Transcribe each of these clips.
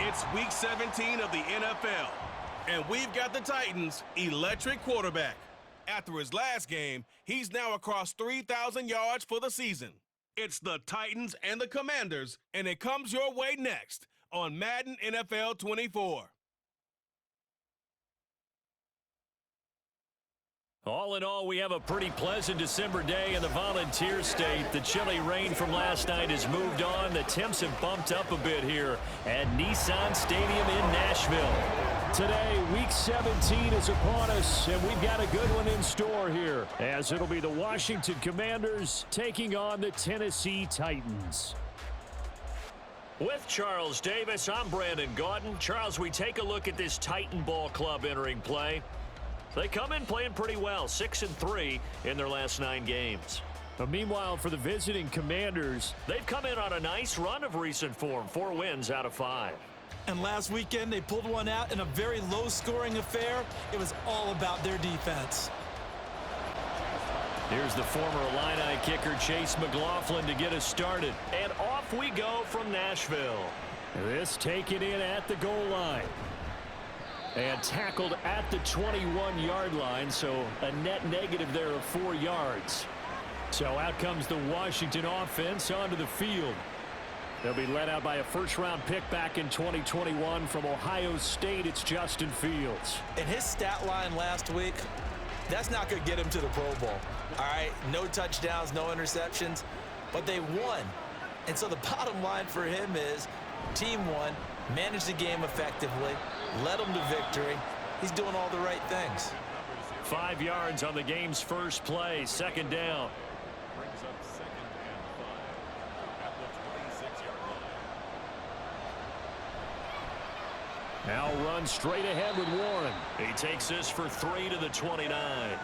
It's Week 17 of the NFL, and we've got the Titans' electric quarterback. After his last game, he's now across 3,000 yards for the season. It's the Titans and the Commanders, and it comes your way next on Madden NFL 24. All in all, we have a pretty pleasant December day in the Volunteer State. The chilly rain from last night has moved on. The temps have bumped up a bit here at Nissan Stadium in Nashville. Today, Week 17 is upon us, and we've got a good one in store here, as it'll be the Washington Commanders taking on the Tennessee Titans. With Charles Davis, I'm Brandon Gaudin. Charles, we take a look at this Titan ball club entering play. They come in playing pretty well, 6-3 in their last 9 games. But meanwhile, for the visiting Commanders, they've come in on a nice run of recent form, 4 wins out of 5. And last weekend, they pulled one out in a very low-scoring affair. It was all about their defense. Here's the former Illini kicker, Chase McLaughlin, to get us started. And off we go from Nashville. This taken in at the goal line. And tackled at the 21-yard line, so a net negative there of 4 yards. So out comes the Washington offense onto the field. They'll be led out by a first-round pick back in 2021 from Ohio State. It's Justin Fields. And his stat line last week, that's not going to get him to the Pro Bowl. All right, no touchdowns, no interceptions, but they won. And so the bottom line for him is team won, managed the game effectively, led them to victory. He's doing all the right things. 5 yards on the game's first play, second down. Brings up 2nd and 5 at the 26-yard line. Now run straight ahead with Warren. He takes this for 3 to the 29.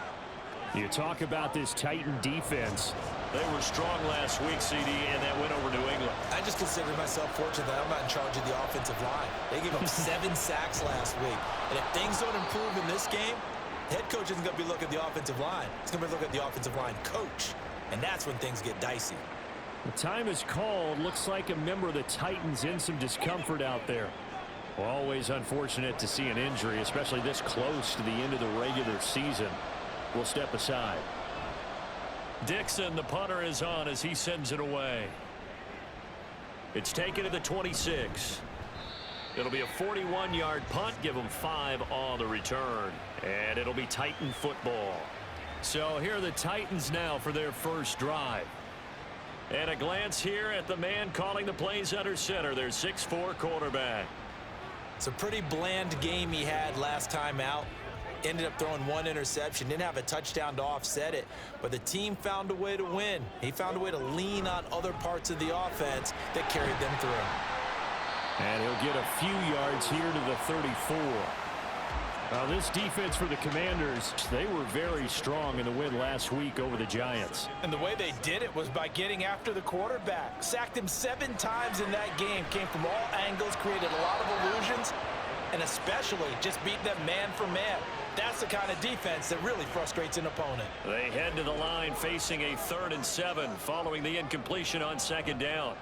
You talk about this Titan defense. They were strong last week, CD, and that went over New England. I just consider myself fortunate that I'm not in charge of the offensive line. They gave up 7 sacks last week. And if things don't improve in this game, head coach isn't going to be looking at the offensive line. He's going to be looking at the offensive line coach. And that's when things get dicey. The time is called. Looks like a member of the Titans in some discomfort out there. Well, always unfortunate to see an injury, especially this close to the end of the regular season. We'll step aside. Dixon, the punter, is on as he sends it away. It's taken to the 26. It'll be a 41-yard punt. Give them 5 on the return. And it'll be Titan football. So here are the Titans now for their first drive. And a glance here at the man calling the plays under center, their 6'4" quarterback. It's a pretty bland game he had last time out. Ended up throwing 1 interception. Didn't have a touchdown to offset it. But the team found a way to win. He found a way to lean on other parts of the offense that carried them through. And he'll get a few yards here to the 34. Now this defense for the Commanders, they were very strong in the win last week over the Giants. And the way they did it was by getting after the quarterback. Sacked him 7 times in that game. Came from all angles, created a lot of illusions, and especially just beat them man for man. That's the kind of defense that really frustrates an opponent. They head to the line facing a 3rd and 7 following the incompletion on 2nd down.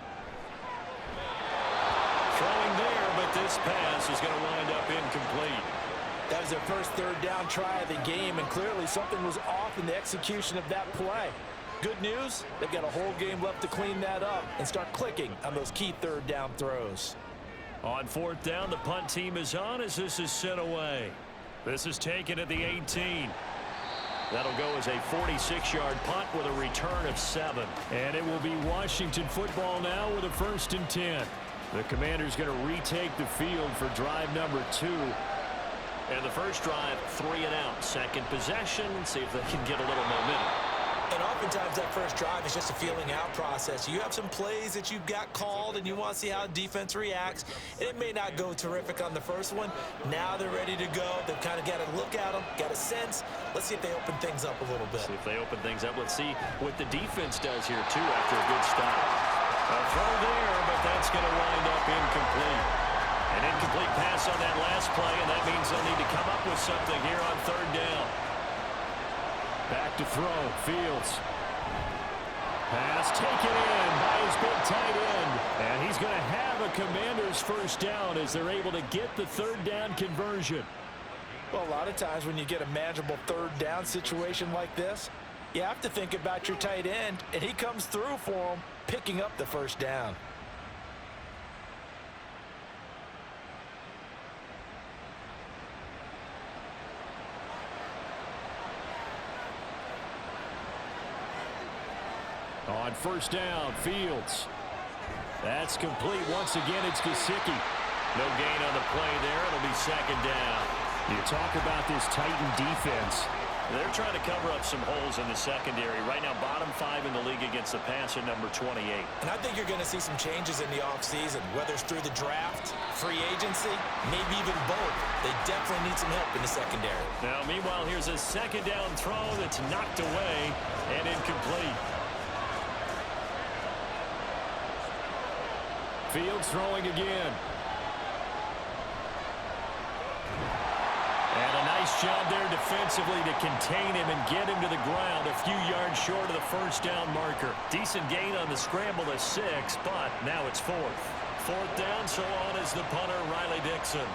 Throwing there, but this pass is going to wind up incomplete. That was their first 3rd down try of the game, and clearly something was off in the execution of that play. Good news, they've got a whole game left to clean that up and start clicking on those key 3rd down throws. On 4th down, the punt team is on as this is sent away. This is taken at the 18. That'll go as a 46-yard punt with a return of 7. And it will be Washington football now with a 1st and 10. The Commanders going to retake the field for drive number 2. And the first drive, 3 and out. Second possession, see if they can get a little momentum. And oftentimes that first drive is just a feeling out process. You have some plays that you've got called and you want to see how defense reacts. And it may not go terrific on the first one. Now they're ready to go. They've kind of got to look at them, got a sense. Let's see if they open things up a little bit. See if they open things up. Let's see what the defense does here, too, after a good stop. A throw there, but that's going to wind up incomplete. An incomplete pass on that last play, and that means they'll need to come up with something here on 3rd down. Back to throw, Fields. Pass taken in by his big tight end. And he's going to have a Commanders first down as they're able to get the third down conversion. Well, a lot of times when you get a manageable third down situation like this, you have to think about your tight end, and he comes through for him, picking up the first down. On first down, Fields. That's complete. Once again, it's Gesicki. No gain on the play there. It'll be second down. You talk about this Titan defense. They're trying to cover up some holes in the secondary. Right now, bottom 5 in the league against the pass at number 28. And I think you're going to see some changes in the offseason, whether it's through the draft, free agency, maybe even both. They definitely need some help in the secondary. Now, meanwhile, here's a second down throw that's knocked away and incomplete. Fields throwing again. And a nice job there defensively to contain him and get him to the ground a few yards short of the first down marker. Decent gain on the scramble to 6, but now it's 4th. 4th down, so on is the punter, Riley Dixon.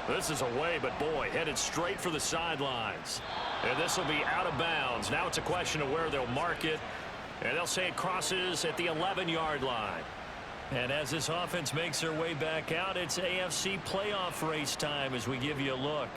This is away, but boy, headed straight for the sidelines. And this will be out of bounds. Now it's a question of where they'll mark it. And they'll say it crosses at the 11-yard line. And as this offense makes their way back out, it's AFC playoff race time as we give you a look.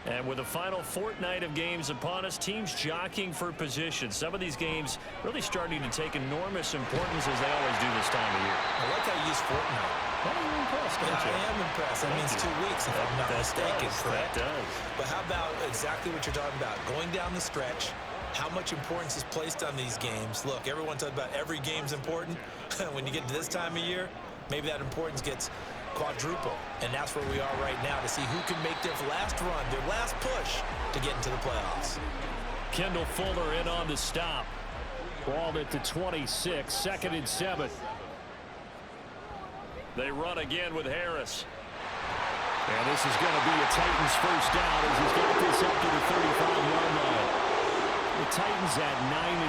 And with the final fortnight of games upon us, teams jockeying for position. Some of these games really starting to take enormous importance as they always do this time of year. I like how you use fortnight. Well, you're impressed, don't you? I am impressed. That means 2 weeks, if I'm not mistaken, correct? That does. But how about exactly what you're talking about? Going down the stretch, how much importance is placed on these games. Look, everyone talks about every game's important. When you get to this time of year, maybe that importance gets quadruple. And that's where we are right now to see who can make their last run, their last push to get into the playoffs. Kendall Fuller in on the stop. Ball at the 26, 2nd and 7. They run again with Harris. And this is going to be a Titans first down as he's got this up to the 35-yard line. The Titans at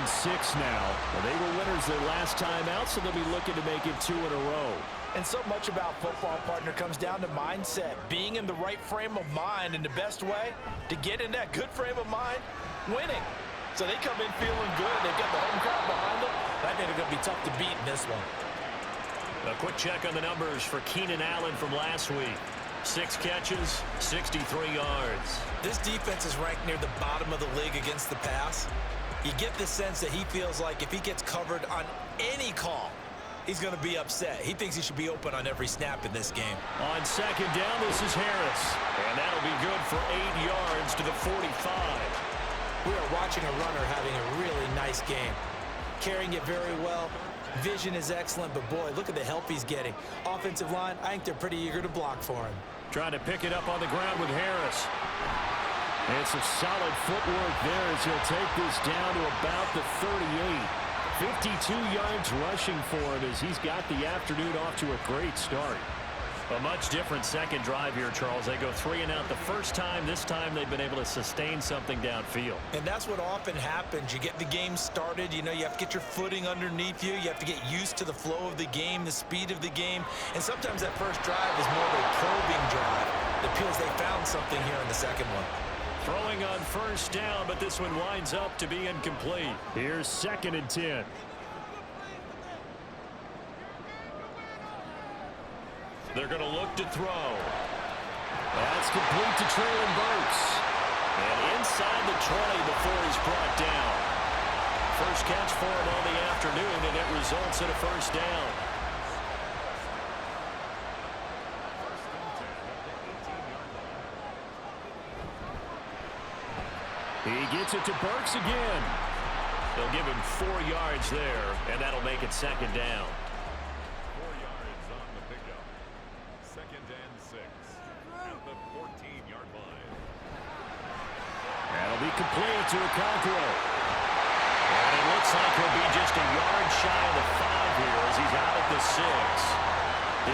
9-6 now. And they were winners their last time out, so they'll be looking to make it 2 in a row. And so much about football, partner, comes down to mindset. Being in the right frame of mind, and the best way to get in that good frame of mind, winning. So they come in feeling good. They've got the home crowd behind them. I think they're going to be tough to beat in this one. A quick check on the numbers for Keenan Allen from last week. 6 catches, 63 yards. This defense is ranked near the bottom of the league against the pass. You get the sense that he feels like if he gets covered on any call, he's going to be upset. He thinks he should be open on every snap in this game. On 2nd down, this is Harris. And that'll be good for 8 yards to the 45. We are watching a runner having a really nice game. Carrying it very well. Vision is excellent, but boy, look at the help he's getting. Offensive line, I think they're pretty eager to block for him. Trying to pick it up on the ground with Harris. And some solid footwork there as he'll take this down to about the 38. 52 yards rushing for him as he's got the afternoon off to a great start. A much different second drive here, Charles. They go 3 and out the first time. This time they've been able to sustain something downfield. And that's what often happens. You get the game started. You know, you have to get your footing underneath you. You have to get used to the flow of the game, the speed of the game. And sometimes that first drive is more of a probing drive. It appears they found something here in the second one. Throwing on first down, but this one winds up to be incomplete. Here's 2nd and 10. They're going to look to throw. That's complete to Traylon Burks. And inside the 20 before he's brought down. First catch for him on the afternoon, and it results in a first down. He gets it to Burks again. They'll give him 4 yards there, and that'll make it 2nd down. 4 yards on the pickup. 2nd and 6 at the 14-yard line. That'll be complete to Okonkwo. And it looks like he'll be just a yard shy of the 5 here as he's out at the 6.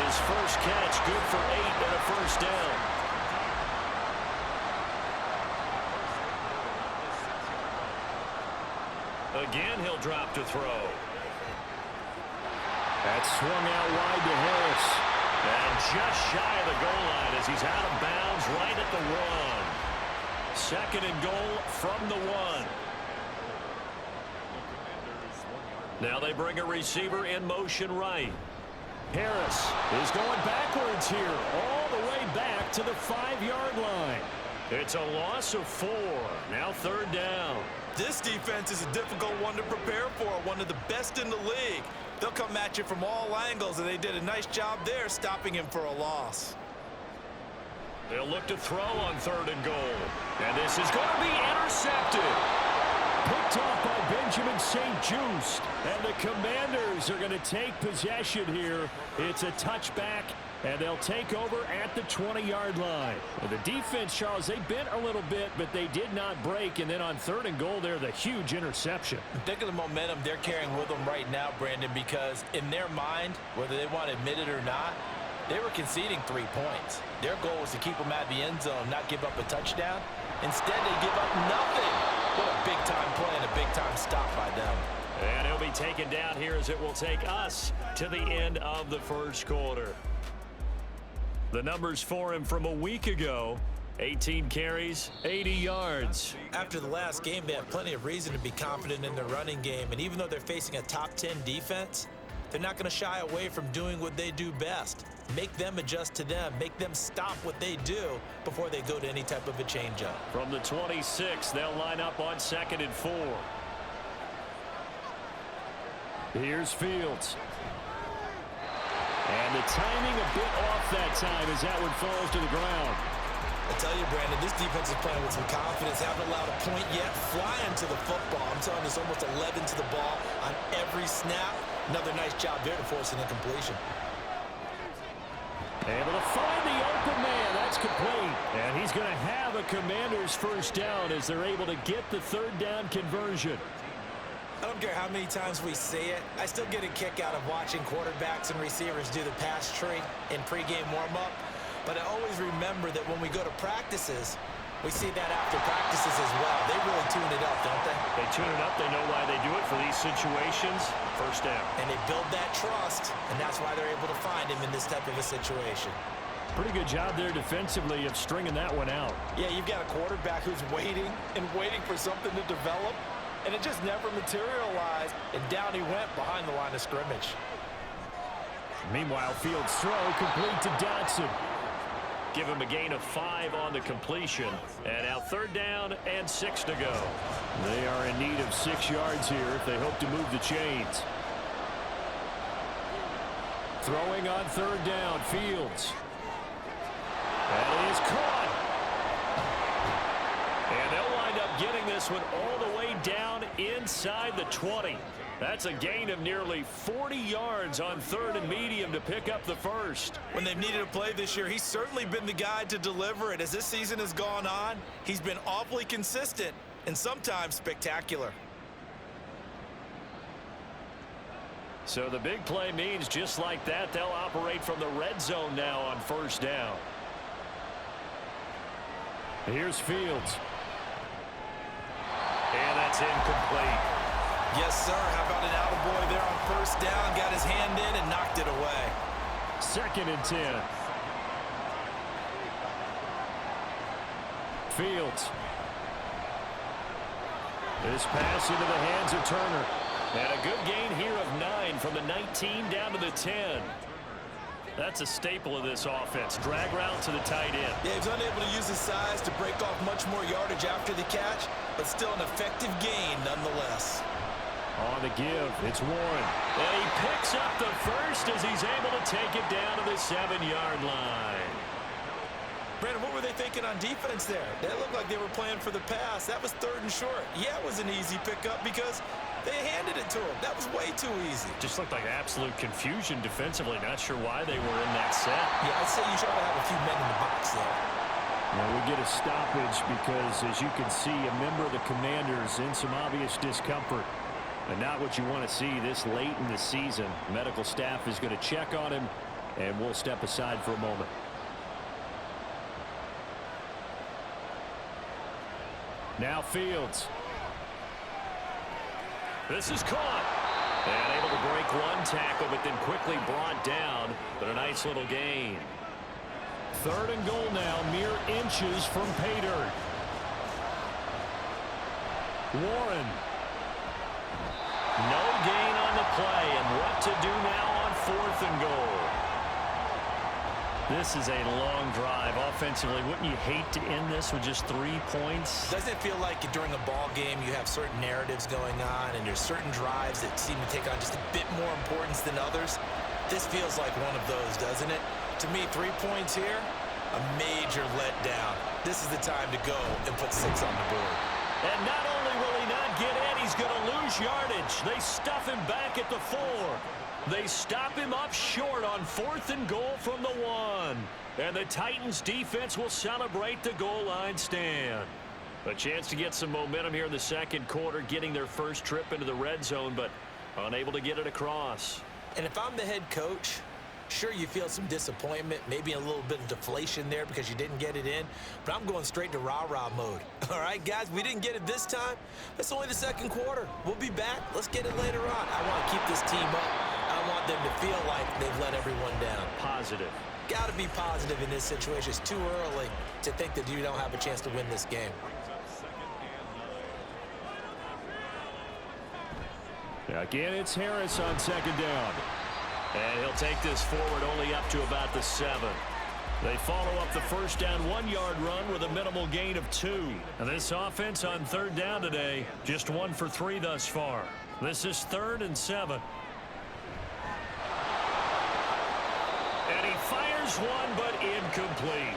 His first catch good for 8 and a first down. Again, he'll drop to throw. That's swung out wide to Harris. And just shy of the goal line as he's out of bounds right at the 1. 2nd and goal from the 1. Now they bring a receiver in motion right. Harris is going backwards here, all the way back to the 5-yard line. It's a loss of 4. Now 3rd down. This defense is a difficult one to prepare for, one of the best in the league. They'll come at you from all angles, and they did a nice job there stopping him for a loss. They'll look to throw on 3rd and goal. And this is going to be intercepted. Picked off by Benjamin St-Juste. And the Commanders are going to take possession here. It's a touchback, and they'll take over at the 20-yard line. Well, the defense, Charles, they bent a little bit, but they did not break. And then on 3rd and goal there, the huge interception. Think of the momentum they're carrying with them right now, Brandon, because in their mind, whether they want to admit it or not, they were conceding 3 points. Their goal was to keep them out of the end zone, not give up a touchdown. Instead, they give up nothing. What a big-time play and a big-time stop by them. And he'll be taken down here as it will take us to the end of the 1st quarter. The numbers for him from a week ago, 18 carries, 80 yards. After the last game, they have plenty of reason to be confident in their running game. And even though they're facing a top 10 defense, they're not going to shy away from doing what they do best. Make them adjust to them. Make them stop what they do before they go to any type of a changeup. From the 26, they'll line up on 2nd and 4. Here's Fields. And the timing a bit off that time as that one falls to the ground. I tell you, Brandon, this defense is playing with some confidence. Haven't allowed a point yet. Flying to the football. I'm telling you, it's almost 11 to the ball on every snap. Another nice job there to force an incompletion. Able to find the open man. That's complete. And he's going to have a Commander's 1st down as they're able to get the 3rd down conversion. I don't care how many times we see it. I still get a kick out of watching quarterbacks and receivers do the pass tree in pregame warm-up. But I always remember that when we go to practices, we see that after practices as well. They really tune it up, don't they? They tune it up. They know why they do it for these situations. 1st down. And they build that trust, and that's why they're able to find him in this type of a situation. Pretty good job there defensively of stringing that one out. Yeah, you've got a quarterback who's waiting and waiting for something to develop, and it just never materialized, and down he went behind the line of scrimmage. Meanwhile, Fields' throw complete to Dotson. Give him a gain of 5 on the completion. And now 3rd down and 6 to go. They are in need of 6 yards here if they hope to move the chains. Throwing on 3rd down, Fields. That is caught. And they'll wind up getting this one all the way down inside the 20. That's a gain of nearly 40 yards on 3rd and medium to pick up the 1st. When they've needed a play this year, he's certainly been the guy to deliver it. As this season has gone on, he's been awfully consistent and sometimes spectacular. So the big play means just like that, they'll operate from the red zone now on 1st down. Here's Fields. And that's incomplete. Yes, sir. How about an attaboy there on 1st down? Got his hand in and knocked it away. 2nd and 10. Fields. This pass into the hands of Turner. And a good gain here of 9 from the 19 down to the 10. That's a staple of this offense. Drag route to the tight end. Yeah, he's unable to use his size to break off much more yardage after the catch, but still an effective gain nonetheless. On the give, it's Warren. And he picks up the 1st as he's able to take it down to the 7-yard line. Brandon, what were they thinking on defense there? They looked like they were playing for the pass. That was 3rd and short. Yeah, it was an easy pickup because they handed it to him. That was way too easy. Just looked like absolute confusion defensively. Not sure why they were in that set. Yeah, I'd say you try to have a few men in the box there. Now we get a stoppage because, as you can see, a member of the Commanders in some obvious discomfort. And not what you want to see this late in the season. Medical staff is going to check on him, and we'll step aside for a moment. Now Fields. This is caught. And able to break make one tackle, but then quickly brought down. But a nice little gain. 3rd and goal now, mere inches from pay dirt. Warren. No gain on the play, and what to do now on 4th and goal. This is a long drive offensively. Wouldn't you hate to end this with just 3 points? Doesn't it feel like during a ball game you have certain narratives going on and there's certain drives that seem to take on just a bit more importance than others? This feels like one of those, doesn't it? To me, 3 points here, a major letdown. This is the time to go and put 6 on the board. And not only will he not get in, he's going to lose yardage. They stuff him back at the 4. They stop him up short on 4th and goal from the 1. And the Titans defense will celebrate the goal line stand. A chance to get some momentum here in the 2nd quarter, getting their first trip into the red zone, but unable to get it across. And if I'm the head coach, sure, you feel some disappointment, maybe a little bit of deflation there because you didn't get it in, but I'm going straight to rah-rah mode. All right, guys, we didn't get it this time. It's only the 2nd quarter. We'll be back. Let's get it later on. I want to keep this team up. I want them to feel like they've let everyone down. Positive. Got to be positive in this situation. It's too early to think that you don't have a chance to win this game. Again, it's Harris on 2nd down. And he'll take this forward only up to about the 7. They follow up the first down 1-yard run with a minimal gain of 2. And this offense on 3rd down today, just 1 for 3 thus far. This is 3rd and 7. And he fires one, but incomplete.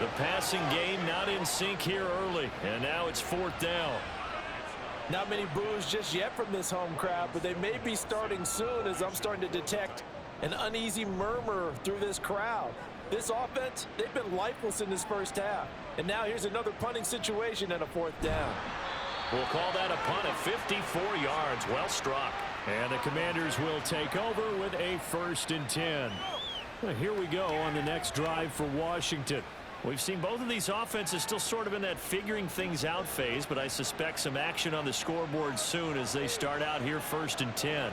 The passing game not in sync here early. And now it's 4th down. Not many boos just yet from this home crowd, but they may be starting soon as I'm starting to detect an uneasy murmur through this crowd. This offense, they've been lifeless in this first half. And now here's another punting situation and a 4th down. We'll call that a punt of 54 yards. Well struck. And the Commanders will take over with a 1st and 10. Well, here we go on the next drive for Washington. We've seen both of these offenses still sort of in that figuring things out phase, but I suspect some action on the scoreboard soon as they start out here 1st and 10.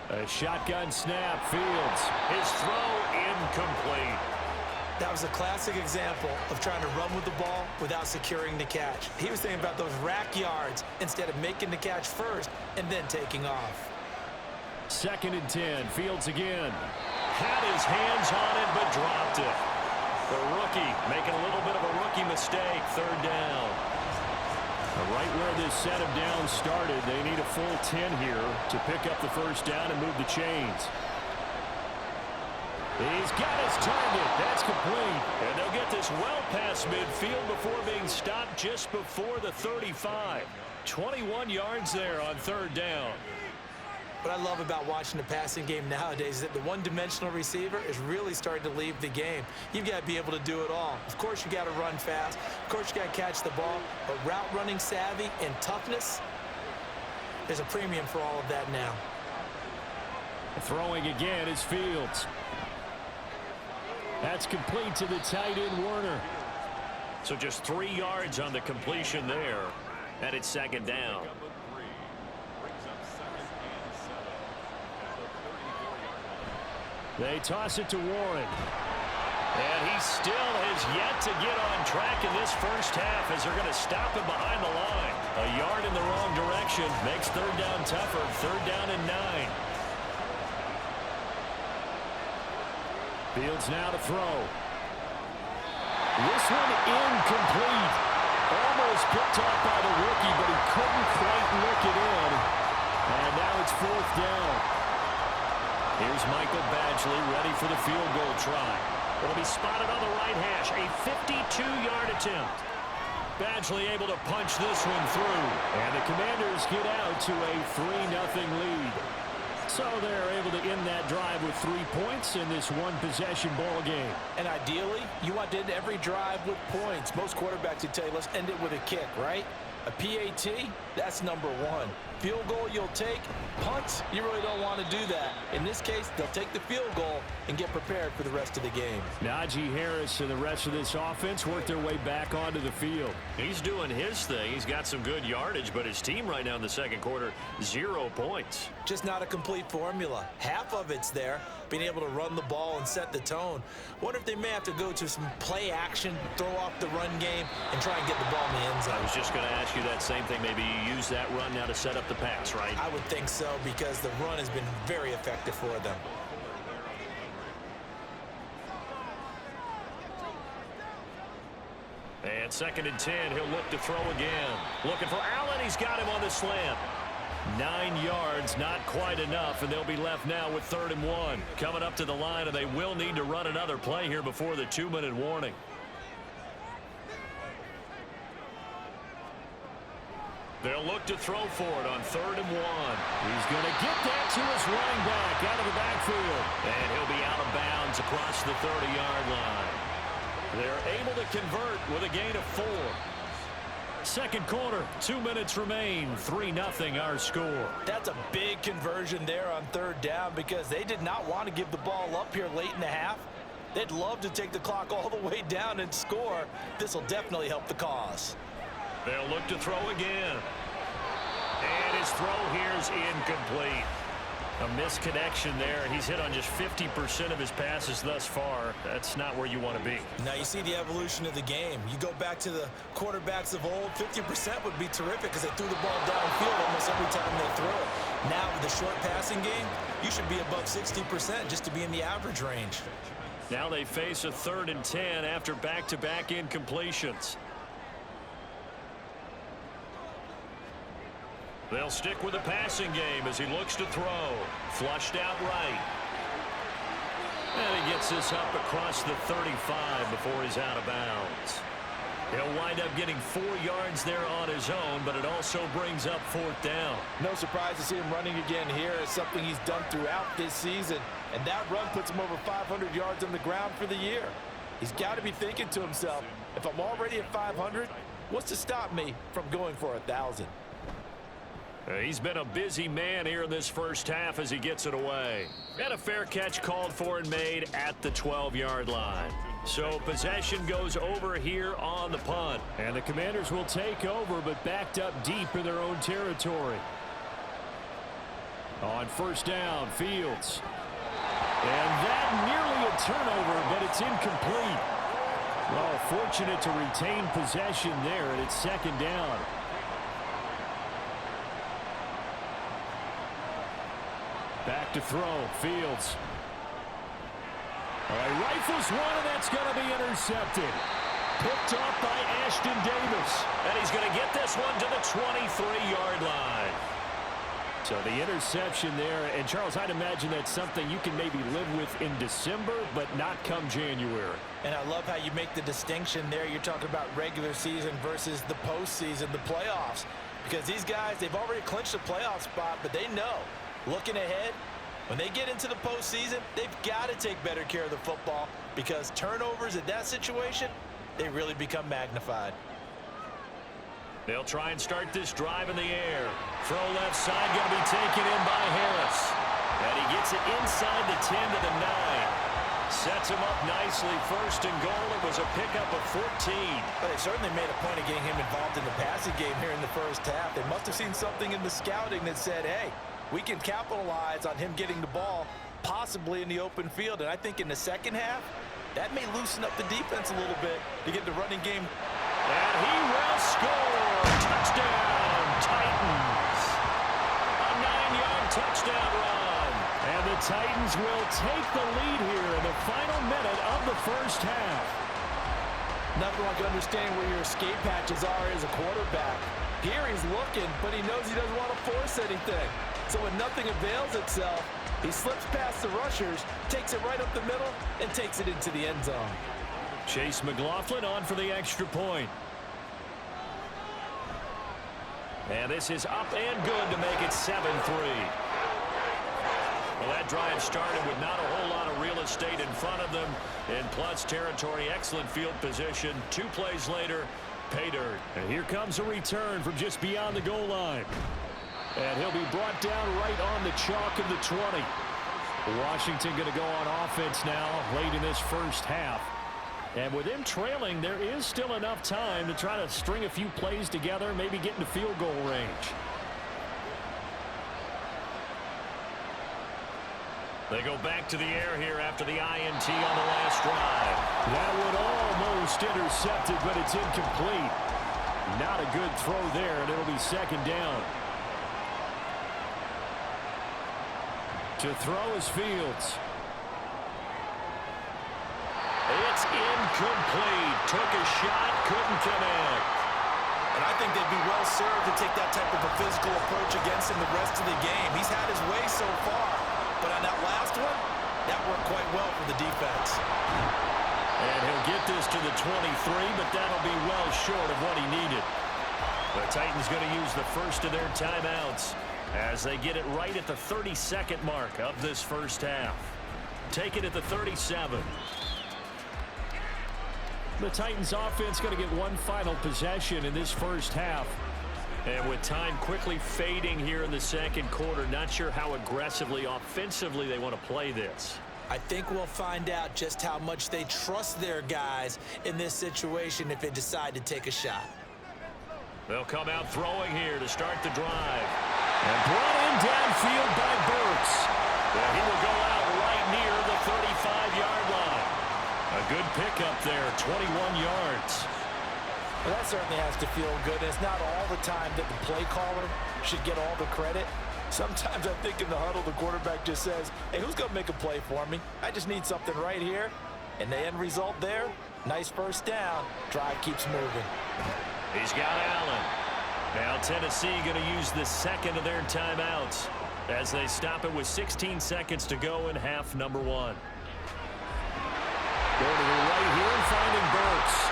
A shotgun snap, Fields. His throw incomplete. That was a classic example of trying to run with the ball without securing the catch. He was thinking about those rack yards instead of making the catch first and then taking off. 2nd and 10, Fields again. Had his hands on it, but dropped it. The rookie making a little bit of a rookie mistake. 3rd down. Right where this set of downs started, they need a full 10 here to pick up the 1st down and move the chains. He's got his target. That's complete. And they'll get this well past midfield before being stopped just before the 35. 21 yards there on 3rd down. What I love about watching the passing game nowadays is that the one-dimensional receiver is really starting to leave the game. You've got to be able to do it all. Of course, you got to run fast. Of course, you got to catch the ball. But route running savvy and toughness, there's a premium for all of that now. Throwing again is Fields. That's complete to the tight end, Werner. So just 3 yards on the completion there. And it's 2nd down. They toss it to Warren. And he still has yet to get on track in this first half as they're going to stop him behind the line. A yard in the wrong direction makes 3rd down tougher. 3rd down and 9. Fields now to throw. This one incomplete. Almost picked off by the rookie, but he couldn't quite look it in. And now it's 4th down. Here's Michael Badgley ready for the field goal try. It'll be spotted on the right hash. A 52-yard attempt. Badgley able to punch this one through. And the Commanders get out to a 3-0 lead. So they're able to end that drive with 3 points in this one-possession ball game. And ideally, you want to end every drive with points. Most quarterbacks would tell you, let's end it with a kick, right? A PAT, that's number one. Field goal you'll take. Punts, you really don't want to do that. In this case, they'll take the field goal and get prepared for the rest of the game. Najee Harris and the rest of this offense work their way back onto the field. He's doing his thing. He's got some good yardage, but his team right now in the second quarter, 0 points. Just not a complete formula. Half of it's there, being able to run the ball and set the tone. Wonder if they may have to go to some play action, throw off the run game, and try and get the ball in the end zone. I was just going to ask you that same thing. Maybe you use that run now to set up the pass, right? I would think so, because the run has been very effective for them. And 2nd and 10, he'll look to throw again. Looking for Allen. He's got him on the slant. 9 yards, not quite enough, and they'll be left now with 3rd and 1. Coming up to the line, and they will need to run another play here before the 2-minute warning. They'll look to throw for it on 3rd and 1. He's going to get that to his running back out of the backfield. And he'll be out of bounds across the 30-yard line. They're able to convert with a gain of 4. Second quarter, 2 minutes remain, 3-0 our score. That's a big conversion there on 3rd down, because they did not want to give the ball up here late in the half. They'd love to take the clock all the way down and score. This will definitely help the cause. They'll look to throw again. And his throw here is incomplete. A misconnection there. He's hit on just 50% of his passes thus far. That's not where you want to be. Now you see the evolution of the game. You go back to the quarterbacks of old, 50% would be terrific because they threw the ball downfield almost every time they throw it. Now with the short passing game, you should be above 60% just to be in the average range. Now they face a 3rd and 10 after back-to-back incompletions. They'll stick with the passing game as he looks to throw. Flushed out right. And he gets this up across the 35 before he's out of bounds. He'll wind up getting 4 yards there on his own, but it also brings up 4th down. No surprise to see him running again here. It's something he's done throughout this season. And that run puts him over 500 yards on the ground for the year. He's got to be thinking to himself, if I'm already at 500, what's to stop me from going for 1,000? He's been a busy man here in this first half as he gets it away. And a fair catch called for and made at the 12-yard line. So possession goes over here on the punt. And the Commanders will take over, but backed up deep in their own territory. On 1st down, Fields. And that nearly a turnover, but it's incomplete. Well, fortunate to retain possession there, and it's 2nd down. Back to throw, Fields. All right, rifles one, and that's going to be intercepted. Picked off by Ashton Davis. And he's going to get this one to the 23-yard line. So the interception there, and Charles, I'd imagine that's something you can maybe live with in December, but not come January. And I love how you make the distinction there. You're talking about regular season versus the postseason, the playoffs. Because these guys, they've already clinched a playoff spot, but they know, looking ahead, when they get into the postseason, they've got to take better care of the football, because turnovers in that situation, they really become magnified. They'll try and start this drive in the air. Throw left side, going to be taken in by Harris. And he gets it inside the 10 to the 9. Sets him up nicely. 1st and goal. It was a pickup of 14. But they certainly made a point of getting him involved in the passing game here in the first half. They must have seen something in the scouting that said, hey, we can capitalize on him getting the ball possibly in the open field. And I think in the second half, that may loosen up the defense a little bit to get the running game. And he will score. Touchdown, Titans. A 9-yard touchdown run. And the Titans will take the lead here in the final minute of the first half. Nothing like understanding where your escape hatches are as a quarterback. Here he's looking, but he knows he doesn't want to force anything. So when nothing avails itself, he slips past the rushers, takes it right up the middle, and takes it into the end zone. Chase McLaughlin on for the extra point. And this is up and good to make it 7-3. Well, that drive started with not a whole lot of real estate in front of them in plus territory. Excellent field position. 2 plays later, pay dirt. And here comes a return from just beyond the goal line. And he'll be brought down right on the chalk of the 20. Washington going to go on offense now late in this first half. And with them trailing, there is still enough time to try to string a few plays together, maybe get into field goal range. They go back to the air here after the INT on the last drive. That one almost intercepted, but it's incomplete. Not a good throw there, and it'll be second down. To throw is Fields. It's incomplete. Took a shot, couldn't connect. And I think they'd be well served to take that type of a physical approach against him the rest of the game. He's had his way so far. But on that last one, that worked quite well for the defense. And he'll get this to the 23, but that'll be well short of what he needed. The Titans going to use the first of their timeouts as they get it right at the 32nd mark of this first half. Take it at the 37. The Titans offense going to get one final possession in this first half. And with time quickly fading here in the second quarter, not sure how aggressively, offensively they want to play this. I think we'll find out just how much they trust their guys in this situation if they decide to take a shot. They'll come out throwing here to start the drive. And brought in downfield by Burks. And he will go out right near the 35-yard line. A good pickup there, 21 yards. Well, that certainly has to feel good. It's not all the time that the play caller should get all the credit. Sometimes I think in the huddle, the quarterback just says, hey, who's going to make a play for me? I just need something right here. And the end result there, nice first down. Drive keeps moving. He's got Allen. Now Tennessee going to use the second of their timeouts as they stop it with 16 seconds to go in half number one. Going to the right here and finding Burks.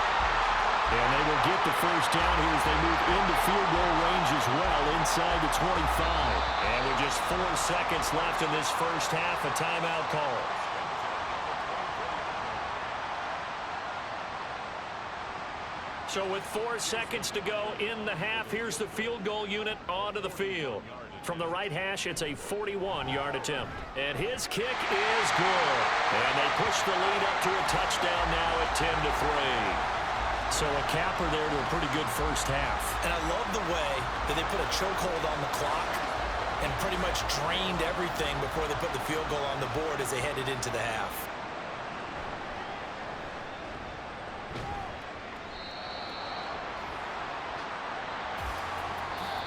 And they will get the first down here as they move into field goal range as well inside the 25. And with just 4 seconds left in this first half, a timeout call. So with 4 seconds to go in the half, here's the field goal unit onto the field. From the right hash, it's a 41-yard attempt. And his kick is good. And they push the lead up to a touchdown now at 10-3. So a capper there to a pretty good first half. And I love the way that they put a chokehold on the clock and pretty much drained everything before they put the field goal on the board as they headed into the half.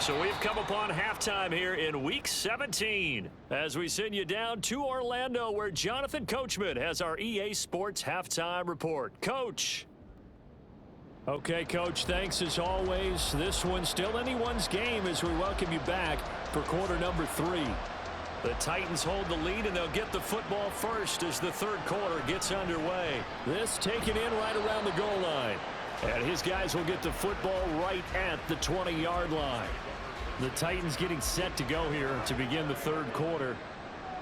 So we've come upon halftime here in Week 17 as we send you down to Orlando where Jonathan Coachman has our EA Sports Halftime Report. Coach. Okay, Coach, thanks as always. This one's still anyone's game as we welcome you back for quarter number 3. The Titans hold the lead, and they'll get the football first as the third quarter gets underway. This taken in right around the goal line. And his guys will get the football right at the 20-yard line. The Titans getting set to go here to begin the third quarter.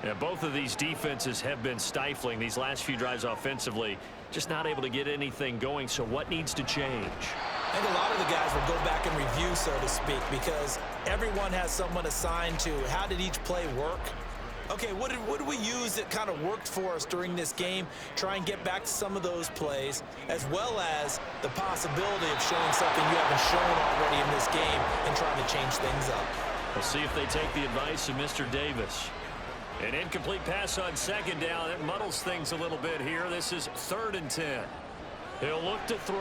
And both of these defenses have been stifling these last few drives offensively. Just not able to get anything going, so what needs to change? I think a lot of the guys will go back and review, so to speak, because everyone has someone assigned to how did each play work. Okay, what did we use that kind of worked for us during this game? Try and get back to some of those plays, as well as the possibility of showing something you haven't shown already in this game and trying to change things up. We'll see if they take the advice of Mr. Davis. An incomplete pass on second down. It muddles things a little bit here. This is 3rd and 10. He'll look to throw.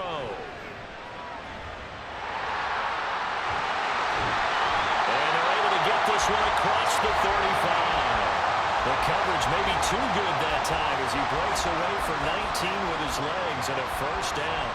And they're able to get this one across the 35. The coverage may be too good that time as he breaks away for 19 with his legs and a first down.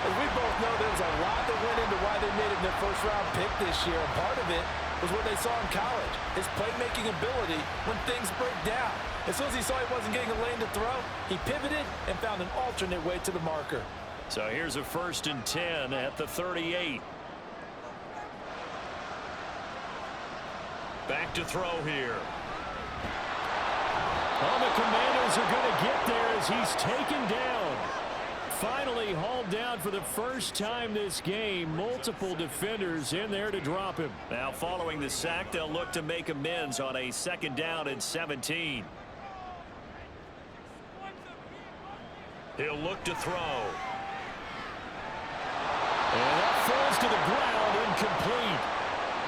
As we both know, there was a lot that went into why they made him their first-round pick this year. And part of it was what they saw in college, his playmaking ability when things break down. As soon as he saw he wasn't getting a lane to throw, he pivoted and found an alternate way to the marker. So here's a 1st and 10 at the 38. Back to throw here. Well, the Commanders are going to get there as he's taken down. finally hauled down for the first time this game. Multiple defenders in there to drop him. Now following the sack, they'll look to make amends on a 2nd down and 17. He'll look to throw. And that falls to the ground, incomplete.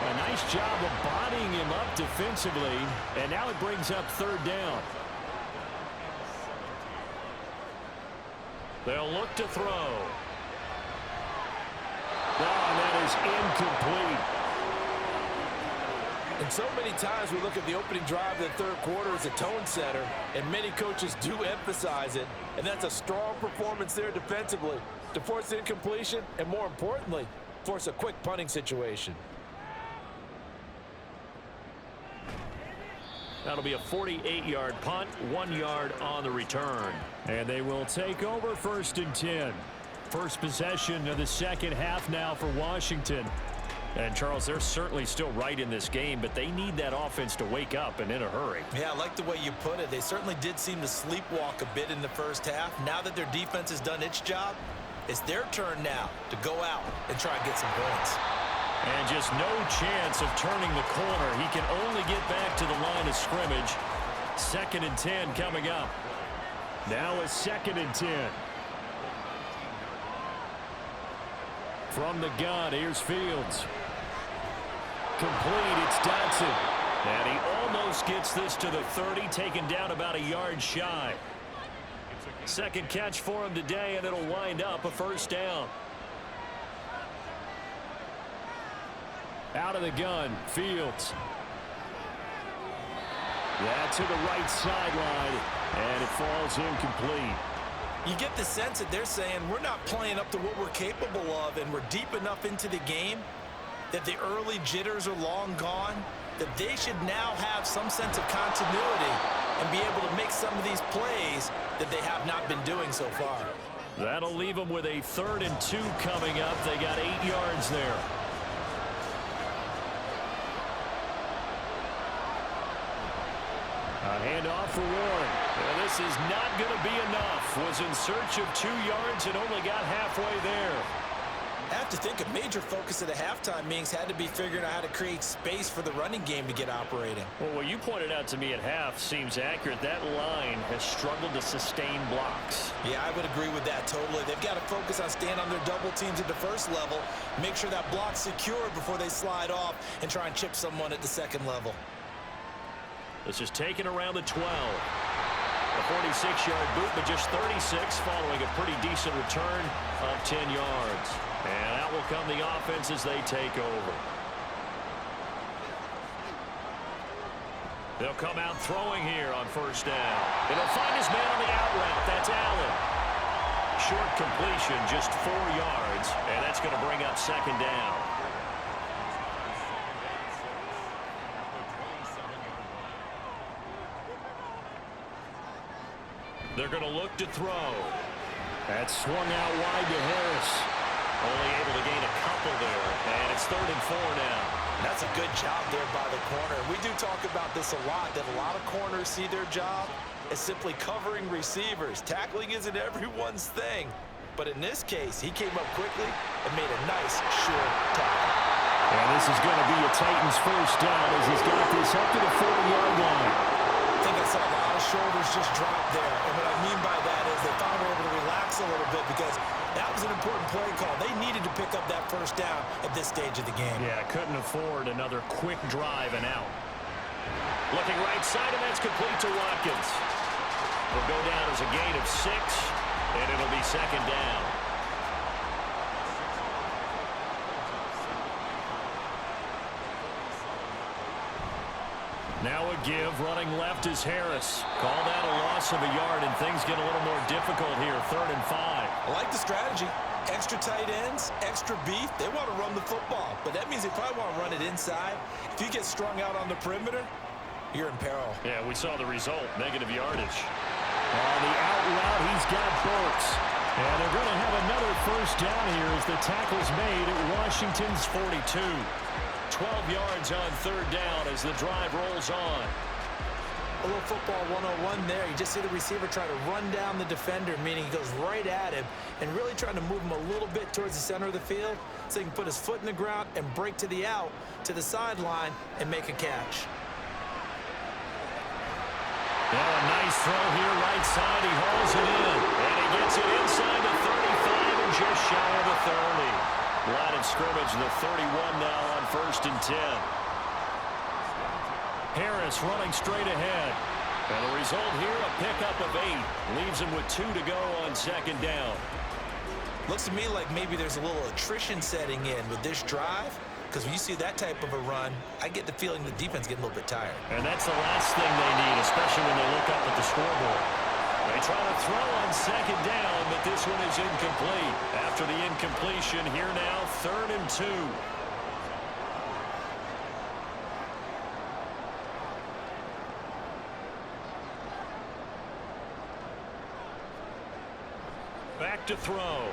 A nice job of bodying him up defensively. And now it brings up 3rd down. They'll look to throw. And that is incomplete. And so many times we look at the opening drive of the 3rd quarter as a tone setter, and many coaches do emphasize it. And that's a strong performance there defensively to force incompletion and, more importantly, force a quick punting situation. That'll be a 48-yard punt, 1 yard on the return. And they will take over 1st and 10. First possession of the 2nd half now for Washington. And, Charles, they're certainly still right in this game, but they need that offense to wake up and in a hurry. Yeah, I like the way you put it. They certainly did seem to sleepwalk a bit in the 1st half. Now that their defense has done its job, it's their turn now to go out and try and get some points. And just no chance of turning the corner. He can only get back to the line of scrimmage. 2nd and 10 coming up. Now a 2nd and 10. From the gun, here's Fields. Complete, it's Dotson. And he almost gets this to the 30, taken down about a yard shy. 2nd catch for him today, and it'll wind up a 1st down. Out of the gun, Fields. Yeah, to the right sideline, and it falls incomplete. You get the sense that they're saying we're not playing up to what we're capable of, and we're deep enough into the game that the early jitters are long gone, that they should now have some sense of continuity and be able to make some of these plays that they have not been doing so far. That'll leave them with a 3rd and 2 coming up. They got 8 yards there. A handoff for Warren. And this is not going to be enough. Was in search of 2 yards and only got halfway there. I have to think a major focus at the halftime meetings had to be figuring out how to create space for the running game to get operating. Well, what you pointed out to me at half seems accurate. That line has struggled to sustain blocks. Yeah, I would agree with that totally. They've got to focus on staying on their double teams at the 1st level, make sure that block's secured before they slide off and try and chip someone at the 2nd level. This is taken around the 12. A 46-yard boot, but just 36 following a pretty decent return of 10 yards. And out will come the offense as they take over. They'll come out throwing here on 1st down. And he'll find his man on the out route. That's Allen. Short completion, just 4 yards, and that's going to bring up 2nd down. They're going to look to throw. That swung out wide to Harris. Only able to gain a couple there, and it's 3rd and 4 now. That's a good job there by the corner. We do talk about this a lot, that a lot of corners see their job as simply covering receivers. Tackling isn't everyone's thing. But in this case, he came up quickly and made a nice, short tackle. And this is going to be a Titans 1st down as he's got this up to the 40-yard line. I think I saw a lot of shoulders just drop there. And what I mean by that is they finally were able to relax a little bit because that was an important play call. They needed to pick up that 1st down at this stage of the game. Yeah, couldn't afford another quick drive and out. Looking right side, and that's complete to Watkins. Will go down as a gain of 6, and it'll be 2nd down. Now a give, running left is Harris. Call that a loss of a yard, and things get a little more difficult here. 3rd and 5. I like the strategy. Extra tight ends, extra beef. They want to run the football, but that means they probably want to run it inside. If you get strung out on the perimeter, you're in peril. Yeah, we saw the result, negative yardage. On the out route, he's got Burks. And they're going to have another 1st down here as the tackle's made at Washington's 42. 12 yards on 3rd down as the drive rolls on. A little football 101 there. You just see the receiver try to run down the defender, meaning he goes right at him and really trying to move him a little bit towards the center of the field so he can put his foot in the ground and break to the out, to the sideline, and make a catch. Well, a nice throw here, right side. He hauls it in, and he gets it inside the 35 and just shy of the 30. Line of scrimmage, the 31 now on 1st and 10. Harris running straight ahead. And the result here, a pickup of 8. Leaves him with 2 to go on 2nd down. Looks to me like maybe there's a little attrition setting in with this drive. Because when you see that type of a run, I get the feeling the defense getting a little bit tired. And that's the last thing they need, especially when they look up at the scoreboard. They try to throw on 2nd down, but this one is incomplete. After the incompletion, here now, 3rd and 2. Back to throw.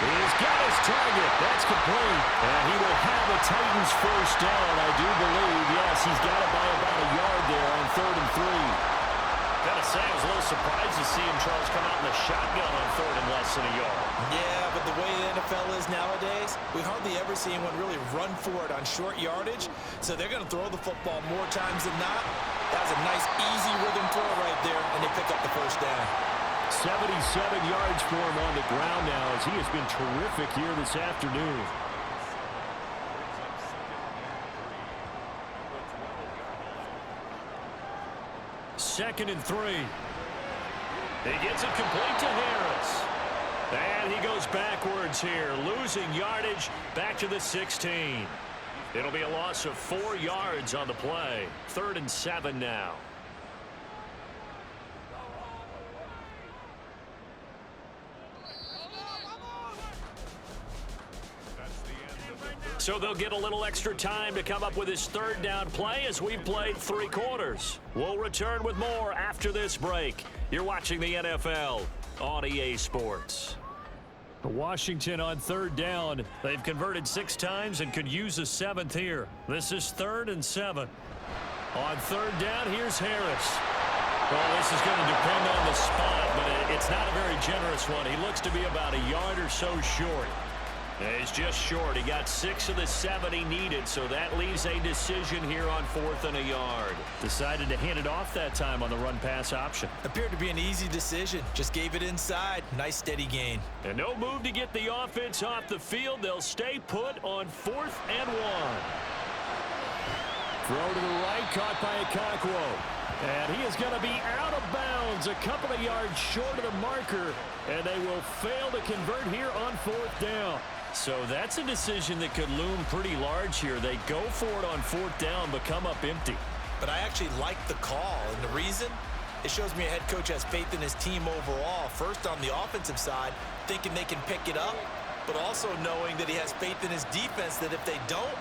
He's got his target. That's complete. And he will have the Titans 1st down, I do believe. Yes, he's got it by about a yard there on 3rd and 3. Gotta say, I was a little surprised to see him, Charles, come out in the shotgun on 3rd and less than a yard. Yeah, but the way the NFL is nowadays, we hardly ever see anyone really run for it on short yardage. So they're going to throw the football more times than not. That was a nice, easy rhythm throw right there, and they pick up the 1st down. 77 yards for him on the ground now as he has been terrific here this afternoon. Second and 3. He gets it complete to Harris. And he goes backwards here, losing yardage back to the 16. It'll be a loss of 4 yards on the play. 3rd and 7 now. So they'll get a little extra time to come up with his 3rd down play as we've played 3 quarters. We'll return with more after this break. You're watching the NFL on EA Sports. Washington on 3rd down. They've converted 6 times and could use a 7th here. This is 3rd and 7. On 3rd down, here's Harris. Well, this is going to depend on the spot, but it's not a very generous one. He looks to be about a yard or so short. He's just short. He got 6 of the 7 he needed, so that leaves a decision here on 4th and a yard. Decided to hand it off that time on the run-pass option. Appeared to be an easy decision. Just gave it inside. Nice, steady gain. And no move to get the offense off the field. They'll stay put on 4th and 1. Throw to the right, caught by Okonkwo. And he is going to be out of bounds, a couple of yards short of the marker, and they will fail to convert here on 4th down. So that's a decision that could loom pretty large here. They go for it on 4th down, but come up empty. But I actually like the call, and the reason? It shows me a head coach has faith in his team overall. First on the offensive side, thinking they can pick it up, but also knowing that he has faith in his defense that if they don't,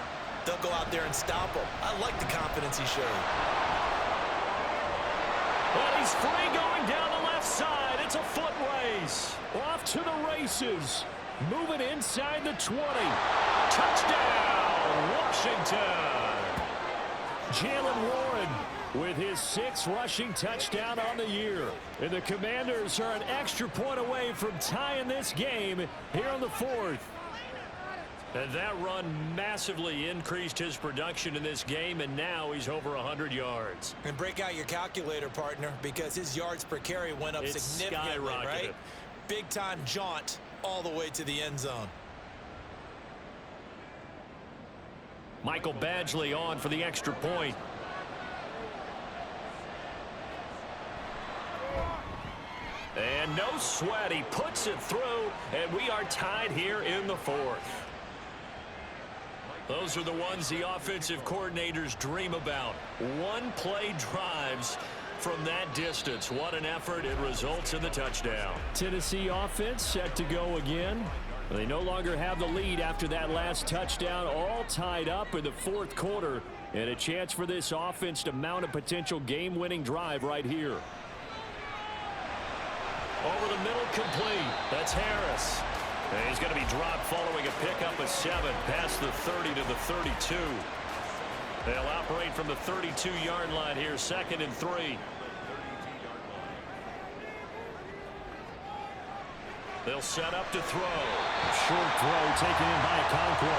they'll go out there and stop them. I like the confidence he showed. Well, he's free going down the left side. It's a foot race. Off to the races. Moving inside the 20. Touchdown, Washington. Jaylen Warren with his 6th rushing touchdown on the year. And the Commanders are an extra point away from tying this game here on the 4th. And that run massively increased his production in this game, and now he's over 100 yards. And break out your calculator, partner, because his yards per carry went up significantly, right? Big-time jaunt all the way to the end zone. Michael Badgley on for the extra point. And no sweat. He puts it through, and we are tied here in the 4th. Those are the ones the offensive coordinators dream about. One-play drives from that distance. What an effort. It results in the touchdown. Tennessee offense set to go again. They no longer have the lead after that last touchdown, all tied up in the 4th quarter, and a chance for this offense to mount a potential game-winning drive right here. Over the middle, complete. That's Harris. And he's going to be dropped following a pickup of 7 past the 30 to the 32. They'll operate from the 32-yard line here, 2nd and 3. They'll set up to throw. Short throw taken in by Okonkwo.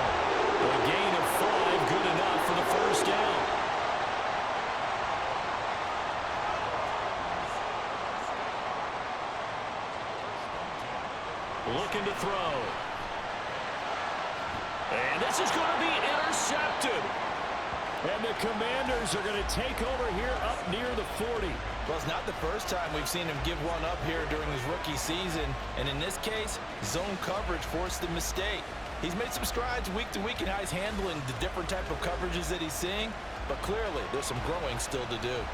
A gain of 5, good enough for the first down. Looking to throw. And this is going to be intercepted. And the Commanders are going to take over here up near the 40. Well, it's not the first time we've seen him give one up here during his rookie season. And in this case, zone coverage forced the mistake. He's made some strides week to week in how he's handling the different type of coverages that he's seeing. But clearly, there's some growing still to do.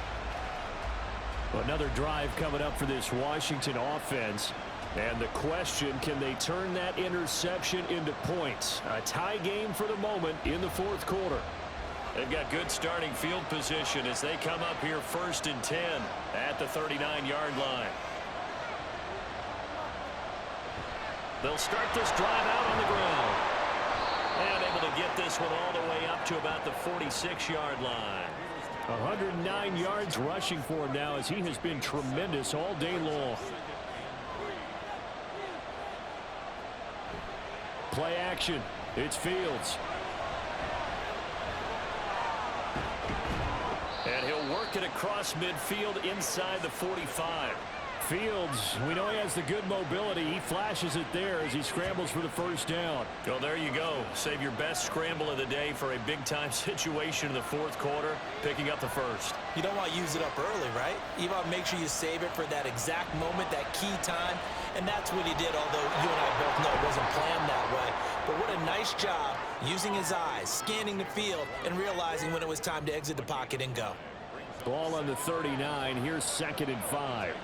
Another drive coming up for this Washington offense. And the question, can they turn that interception into points? A tie game for the moment in the 4th quarter. They've got good starting field position as they come up here 1st and 10 at the 39-yard line. They'll start this drive out on the ground. And able to get this one all the way up to about the 46-yard line. 109 yards rushing for him now as he has been tremendous all day long. Play action. It's Fields. And he'll work it across midfield inside the 45. Fields, we know he has the good mobility. He flashes it there as he scrambles for the first down. Well, there you go. Save your best scramble of the day for a big-time situation in the 4th quarter, picking up the first. You don't want to use it up early, right? You want to make sure you save it for that exact moment, that key time. And that's what he did, although you and I both know it wasn't planned that way. But what a nice job using his eyes, scanning the field, and realizing when it was time to exit the pocket and go. Ball on the 39. Here's 2nd and 5.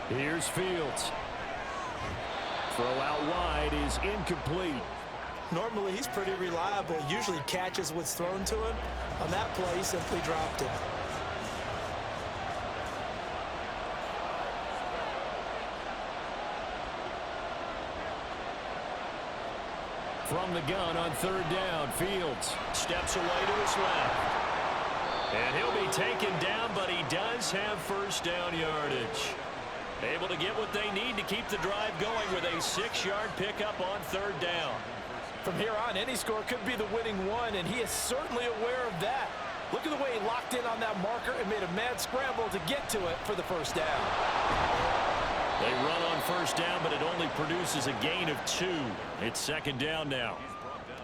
Here's Fields. Throw out wide is incomplete. Normally, he's pretty reliable. Usually catches what's thrown to him. On that play, he simply dropped it. From the gun on 3rd down, Fields Steps away to his left. And he'll be taken down, but he does have first down yardage. Able to get what they need to keep the drive going with a 6-yard pickup on 3rd down. From here on, any score could be the winning one, and he is certainly aware of that. Look at the way he locked in on that marker and made a mad scramble to get to it for the first down. They run on first down, but it only produces a gain of 2. It's 2nd down now.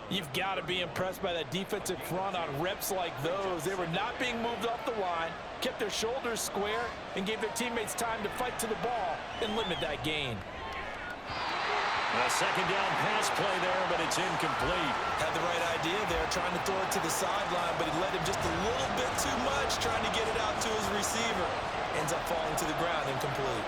You've got to be impressed by that defensive front on reps like those. They were not being moved off the line, kept their shoulders square, and gave their teammates time to fight to the ball and limit that gain. A 2nd down pass play there, but it's incomplete. Had the right idea there, trying to throw it to the sideline, but he let him just a little bit too much, trying to get it out to his receiver. Ends up falling to the ground, incomplete.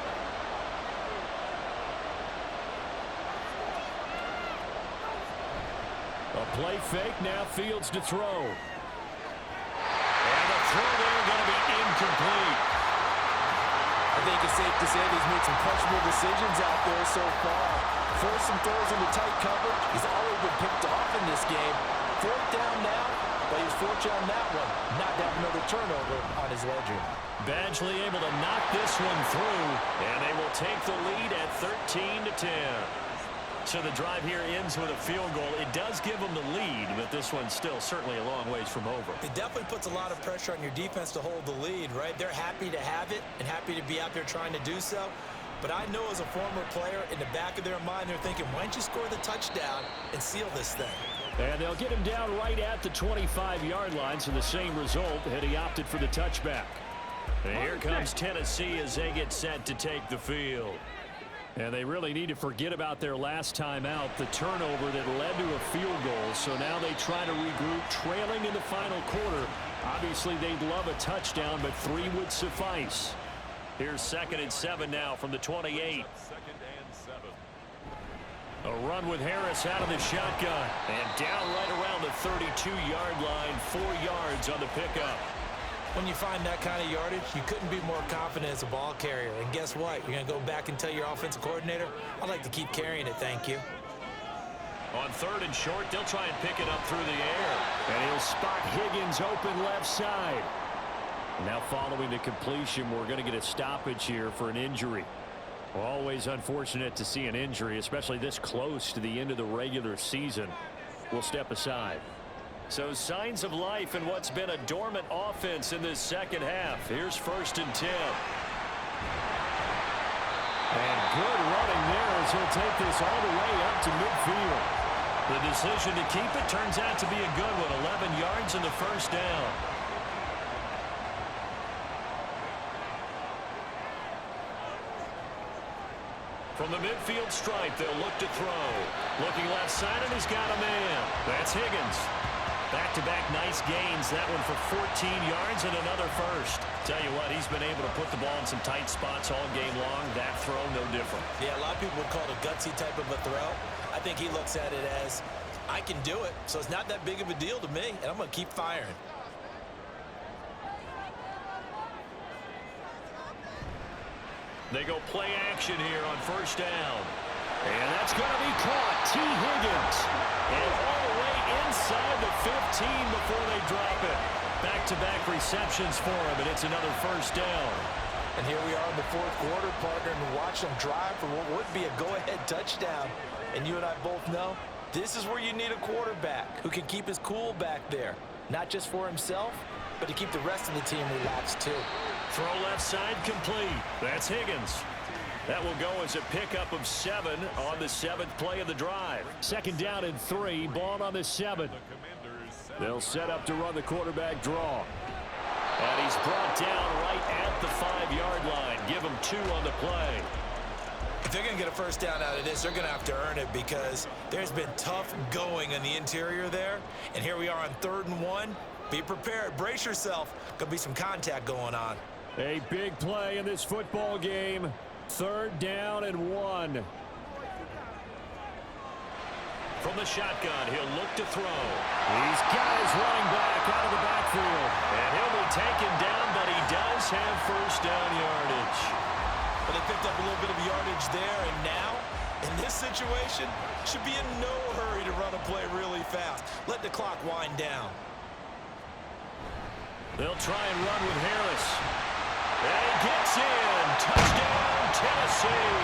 A play fake, now Fields to throw. And the throw there going to be incomplete. I think it's safe to say that he's made some questionable decisions out there so far. Forced some throws into tight coverage. He's already been picked off in this game. 4th down now, but he's fortunate on that one. Not to have another turnover on his ledger. Badgley able to knock this one through, and they will take the lead at 13-10. So the drive here ends with a field goal. It does give them the lead, but this one's still certainly a long ways from over. It definitely puts a lot of pressure on your defense to hold the lead, right? They're happy to have it and happy to be out there trying to do so. But I know as a former player, in the back of their mind, they're thinking, why don't you score the touchdown and seal this thing? And they'll get him down right at the 25-yard line, so the same result had he opted for the touchback. And here comes Tennessee as they get set to take the field. And they really need to forget about their last time out, the turnover that led to a field goal. So now they try to regroup, trailing in the final quarter. Obviously, they'd love a touchdown, but 3 would suffice. Here's 2nd and 7 now from the 28. A run with Harris out of the shotgun. And down right around the 32-yard line, 4 yards on the pickup. When you find that kind of yardage, you couldn't be more confident as a ball carrier. And guess what? You're going to go back and tell your offensive coordinator, I'd like to keep carrying it, thank you. On 3rd and short, they'll try and pick it up through the air. And he'll spot Higgins open left side. Now following the completion, we're going to get a stoppage here for an injury. Always unfortunate to see an injury, especially this close to the end of the regular season. We'll step aside. So signs of life in what's been a dormant offense in this second half. Here's 1st and 10. And good running there as he'll take this all the way up to midfield. The decision to keep it turns out to be a good one. 11 yards in the first down. From the midfield stripe, they'll look to throw. Looking left side, and he's got a man. That's Higgins. Back-to-back nice gains. That one for 14 yards and another first. Tell you what, he's been able to put the ball in some tight spots all game long. That throw, no different. Yeah, a lot of people would call it a gutsy type of a throw. I think he looks at it as, I can do it, so it's not that big of a deal to me, and I'm going to keep firing. They go play action here on 1st down. And that's going to be caught. T. Higgins. And all the way inside the 15 before they drop it. Back-to-back receptions for him, and it's another 1st down. And here we are in the 4th quarter, partner, and watch them drive for what would be a go-ahead touchdown. And you and I both know this is where you need a quarterback who can keep his cool back there. Not just for himself, but to keep the rest of the team relaxed too. Throw left side complete. That's Higgins. That will go as a pickup of 7 on the 7th play of the drive. 2nd down and 3, ball on the 7. They'll set up to run the quarterback draw. And he's brought down right at the 5-yard line. Give him 2 on the play. If they're going to get a 1st down out of this, they're going to have to earn it because there's been tough going in the interior there. And here we are on 3rd and 1. Be prepared. Brace yourself. Going to be some contact going on. A big play in this football game. 3rd down and 1. From the shotgun, he'll look to throw. He's got his running back out of the backfield. And he'll be taken down, but he does have 1st down yardage. But they picked up a little bit of yardage there, and now, in this situation, should be in no hurry to run a play really fast. Let the clock wind down. They'll try and run with Harris. And he gets in. Touchdown, Tennessee.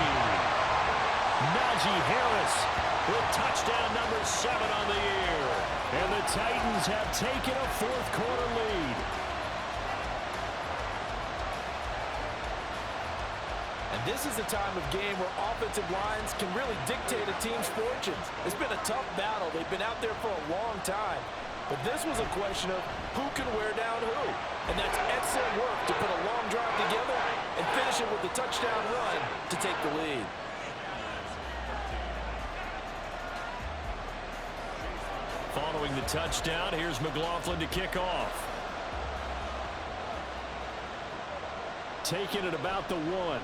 Najee Harris with touchdown number 7 on the year. And the Titans have taken a 4th quarter lead. And this is the time of game where offensive lines can really dictate a team's fortunes. It's been a tough battle. They've been out there for a long time. But this was a question of who can wear down who. And that's excellent work to put a long drive together and finish it with a touchdown run to take the lead. Following the touchdown, here's McLaughlin to kick off. Taking it about the 1.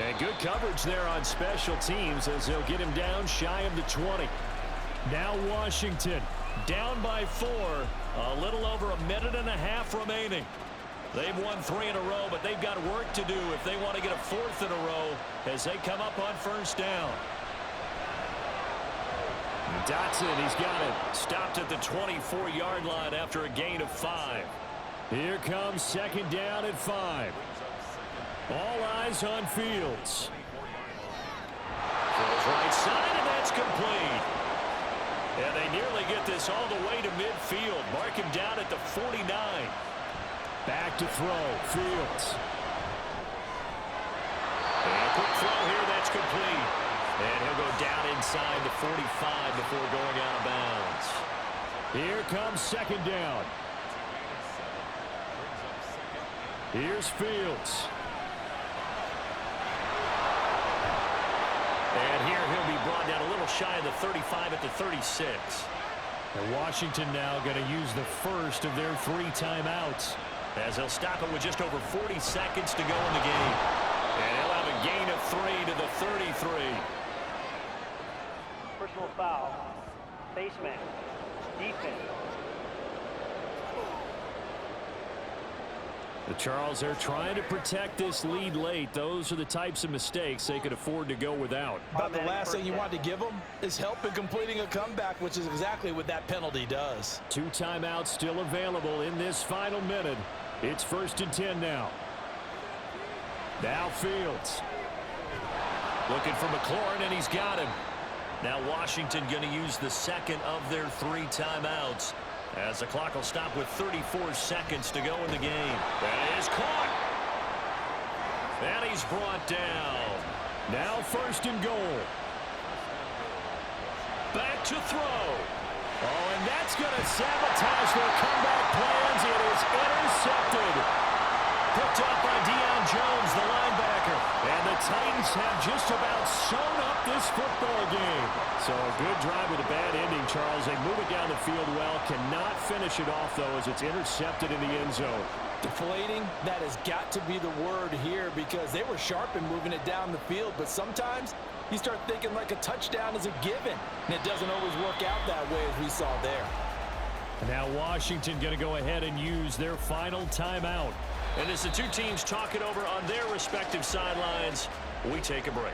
And good coverage there on special teams as they'll get him down shy of the 20. Now Washington down by 4. A little over a minute and a half remaining. They've won 3 in a row, but they've got work to do if they want to get a 4th in a row as they come up on 1st down. Dotson, he's got it. Stopped at the 24-yard line after a gain of 5. Here comes 2nd down and 5. All eyes on Fields. Throws right side, and that's complete. And they nearly get this all the way to midfield. Mark him down at the 49. Back to throw. Fields. And a quick throw here, that's complete. And he'll go down inside the 45 before going out of bounds. Here comes 2nd down. Here's Fields. And here he'll be brought down a little shy of the 35 at the 36. And Washington now going to use the first of their 3 timeouts. As they'll stop it with just over 40 seconds to go in the game. And he'll have a gain of 3 to the 33. Personal foul, face mask, defense. Charles, they're trying to protect this lead late. Those are the types of mistakes they could afford to go without. About the last thing you want to give them is help in completing a comeback, which is exactly what that penalty does. 2 timeouts still available in this final minute. It's 1st and 10 now. Now Fields. Looking for McLaurin, and he's got him. Now Washington going to use the second of their 3 timeouts, as the clock will stop with 34 seconds to go in the game. That is caught. And he's brought down. Now 1st and goal. Back to throw. Oh, and that's going to sabotage their comeback plans. It is intercepted. Picked up by Deion Jones, the linebacker. And the Titans have just about sewn up this football game. So a good drive with a bad ending, Charles. They move it down the field well. Cannot finish it off, though, as it's intercepted in the end zone. Deflating, that has got to be the word here, because they were sharp in moving it down the field, but sometimes you start thinking like a touchdown is a given, and it doesn't always work out that way, as we saw there. Now Washington going to go ahead and use their final timeout. And as the 2 teams talk it over on their respective sidelines, we take a break.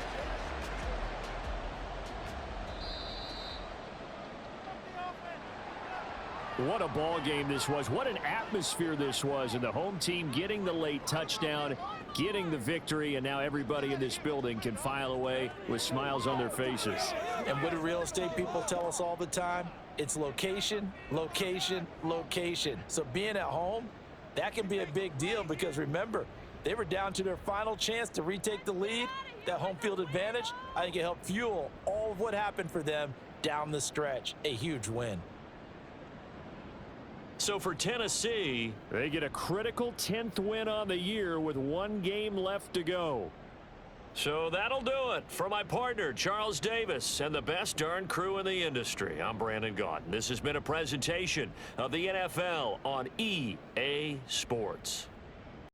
What a ball game this was. What an atmosphere this was. And the home team getting the late touchdown, getting the victory, and now everybody in this building can file away with smiles on their faces. And what do real estate people tell us all the time? It's location, location, location. So being at home, that can be a big deal, because remember, they were down to their final chance to retake the lead. That home field advantage, I think it helped fuel all of what happened for them down the stretch. A huge win. So for Tennessee, they get a critical 10th win on the year with 1 game left to go. So that'll do it. For my partner, Charles Davis, and the best darn crew in the industry, I'm Brandon Gaudin. This has been a presentation of the NFL on EA Sports.